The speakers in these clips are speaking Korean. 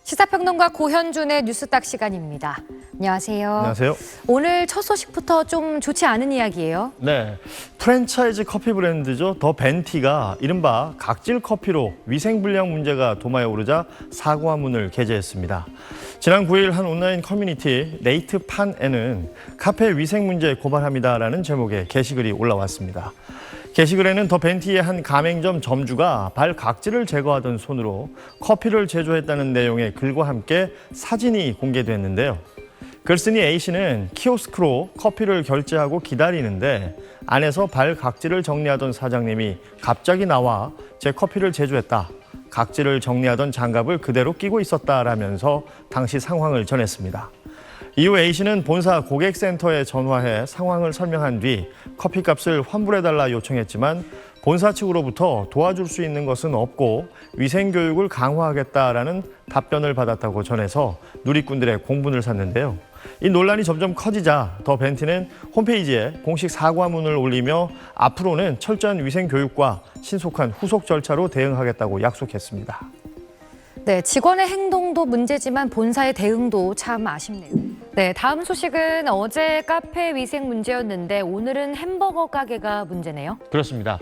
시사평론가 고현준의 뉴스딱 시간입니다. 안녕하세요. 안녕하세요. 오늘 첫 소식부터 좀 좋지 않은 이야기예요. 네, 프랜차이즈 커피 브랜드죠. 더 벤티가 이른바 각질 커피로 위생불량 문제가 도마에 오르자 사과문을 게재했습니다. 지난 9일 한 온라인 커뮤니티 네이트판에는 카페 위생 문제 고발합니다라는 제목의 게시글이 올라왔습니다. 게시글에는 더 벤티의 한 가맹점 점주가 발 각질을 제거하던 손으로 커피를 제조했다는 내용의 글과 함께 사진이 공개됐는데요. 글쓴이 A씨는 키오스크로 커피를 결제하고 기다리는데 안에서 발 각질을 정리하던 사장님이 갑자기 나와 제 커피를 제조했다. 각질을 정리하던 장갑을 그대로 끼고 있었다라면서 당시 상황을 전했습니다. 이후 A씨는 본사 고객센터에 전화해 상황을 설명한 뒤 커피값을 환불해달라 요청했지만 본사 측으로부터 도와줄 수 있는 것은 없고 위생교육을 강화하겠다라는 답변을 받았다고 전해서 누리꾼들의 공분을 샀는데요. 이 논란이 점점 커지자 더 벤티는 홈페이지에 공식 사과문을 올리며 앞으로는 철저한 위생교육과 신속한 후속 절차로 대응하겠다고 약속했습니다. 네, 직원의 행동도 문제지만 본사의 대응도 참 아쉽네요. 네, 다음 소식은 어제 카페 위생 문제였는데 오늘은 햄버거 가게가 문제네요. 그렇습니다.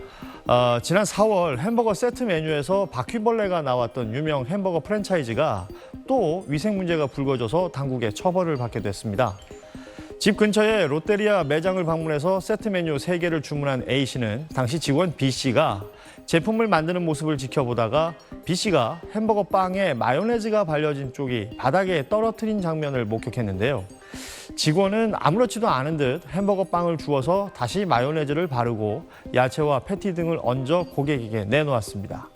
지난 4월 햄버거 세트 메뉴에서 바퀴벌레가 나왔던 유명 햄버거 프랜차이즈가 또 위생 문제가 불거져서 당국의 처벌을 받게 됐습니다. 집 근처에 롯데리아 매장을 방문해서 세트 메뉴 3개를 주문한 A씨는 당시 직원 B씨가 제품을 만드는 모습을 지켜보다가 B씨가 햄버거 빵에 마요네즈가 발려진 쪽이 바닥에 떨어뜨린 장면을 목격했는데요. 직원은 아무렇지도 않은 듯 햄버거 빵을 주워서 다시 마요네즈를 바르고 야채와 패티 등을 얹어 고객에게 내놓았습니다.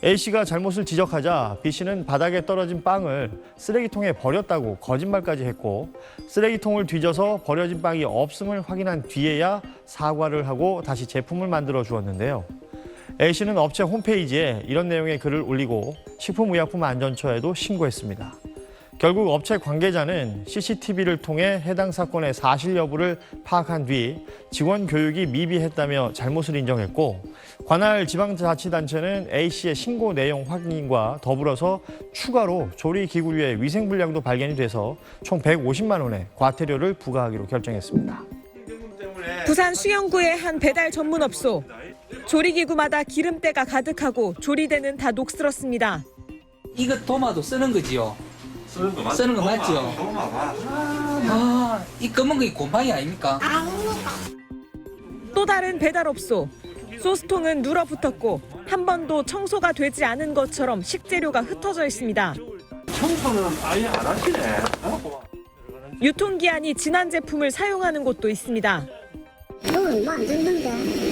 A씨가 잘못을 지적하자 B씨는 바닥에 떨어진 빵을 쓰레기통에 버렸다고 거짓말까지 했고 쓰레기통을 뒤져서 버려진 빵이 없음을 확인한 뒤에야 사과를 하고 다시 제품을 만들어 주었는데요. A씨는 업체 홈페이지에 이런 내용의 글을 올리고 식품의약품안전처에도 신고했습니다. 결국 업체 관계자는 CCTV를 통해 해당 사건의 사실 여부를 파악한 뒤 직원 교육이 미비했다며 잘못을 인정했고 관할 지방자치단체는 A씨의 신고 내용 확인과 더불어서 추가로 조리기구류의 위생불량도 발견이 돼서 총 150만 원의 과태료를 부과하기로 결정했습니다. 부산 수영구의 한 배달 전문업소. 조리기구마다 기름때가 가득하고 조리대는 다 녹슬었습니다. 이거 도마도 쓰는 거지요? 쓰는 거 맞죠? 이 검은 게 곰팡이 아닙니까? 또 다른 배달업소. 소스통은 눌어붙었고 한 번도 청소가 되지 않은 것처럼 식재료가 흩어져 있습니다. 청소는 아예 안 하시네. 유통기한이 지난 제품을 사용하는 곳도 있습니다. 이건 뭐 안 됐는데.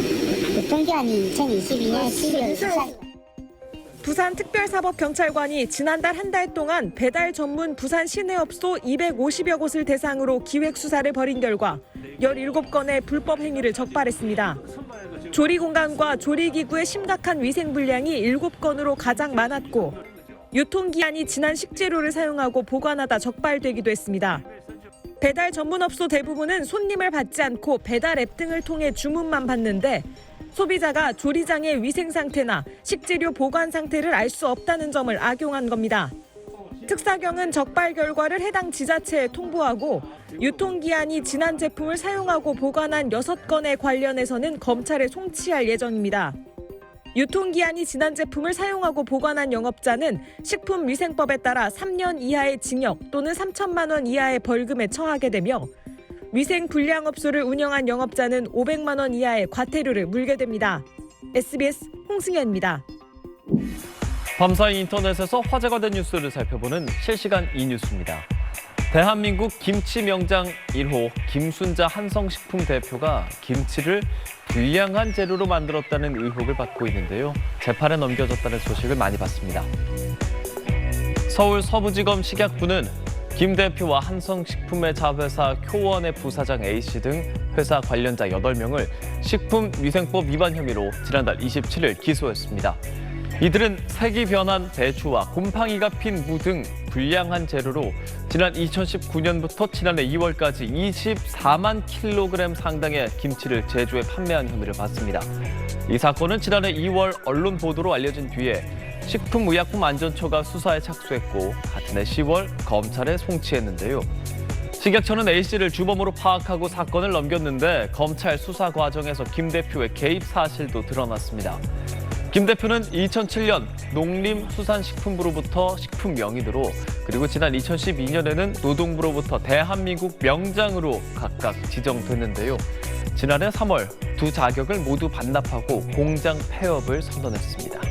유통기한이 2022년 12월 14일. 부산특별사법경찰관이 지난달 한 달 동안 배달 전문 부산 시내업소 250여 곳을 대상으로 기획수사를 벌인 결과 17건의 불법 행위를 적발했습니다. 조리공간과 조리기구의 심각한 위생불량이 7건으로 가장 많았고 유통기한이 지난 식재료를 사용하고 보관하다 적발되기도 했습니다. 배달 전문업소 대부분은 손님을 받지 않고 배달 앱 등을 통해 주문만 받는데 소비자가 조리장의 위생 상태나 식재료 보관 상태를 알 수 없다는 점을 악용한 겁니다. 특사경은 적발 결과를 해당 지자체에 통보하고 유통기한이 지난 제품을 사용하고 보관한 6건에 관련해서는 검찰에 송치할 예정입니다. 유통기한이 지난 제품을 사용하고 보관한 영업자는 식품위생법에 따라 3년 이하의 징역 또는 3천만 원 이하의 벌금에 처하게 되며 위생불량업소를 운영한 영업자는 500만 원 이하의 과태료를 물게 됩니다. SBS 홍승현입니다. 밤사이 인터넷에서 화제가 된 뉴스를 살펴보는 실시간 이뉴스입니다. 대한민국 김치 명장 1호 김순자 한성식품 대표가 김치를 불량한 재료로 만들었다는 의혹을 받고 있는데요. 재판에 넘겨졌다는 소식을 많이 봤습니다. 서울 서부지검 식약부는 김 대표와 한성식품의 자회사 효원의 부사장 A씨 등 회사 관련자 8명을 식품위생법 위반 혐의로 지난달 27일 기소했습니다. 이들은 색이 변한 배추와 곰팡이가 핀 무 등 불량한 재료로 지난 2019년부터 지난해 2월까지 24만 킬로그램 상당의 김치를 제조해 판매한 혐의를 받습니다. 이 사건은 지난해 2월 언론 보도로 알려진 뒤에 식품의약품안전처가 수사에 착수했고 같은 해 10월 검찰에 송치했는데요. 식약처는 A씨를 주범으로 파악하고 사건을 넘겼는데 검찰 수사 과정에서 김 대표의 개입 사실도 드러났습니다. 김 대표는 2007년 농림수산식품부로부터 식품 명의대로 그리고 지난 2012년에는 노동부로부터 대한민국 명장으로 각각 지정됐는데요. 지난해 3월 두 자격을 모두 반납하고 공장 폐업을 선언했습니다.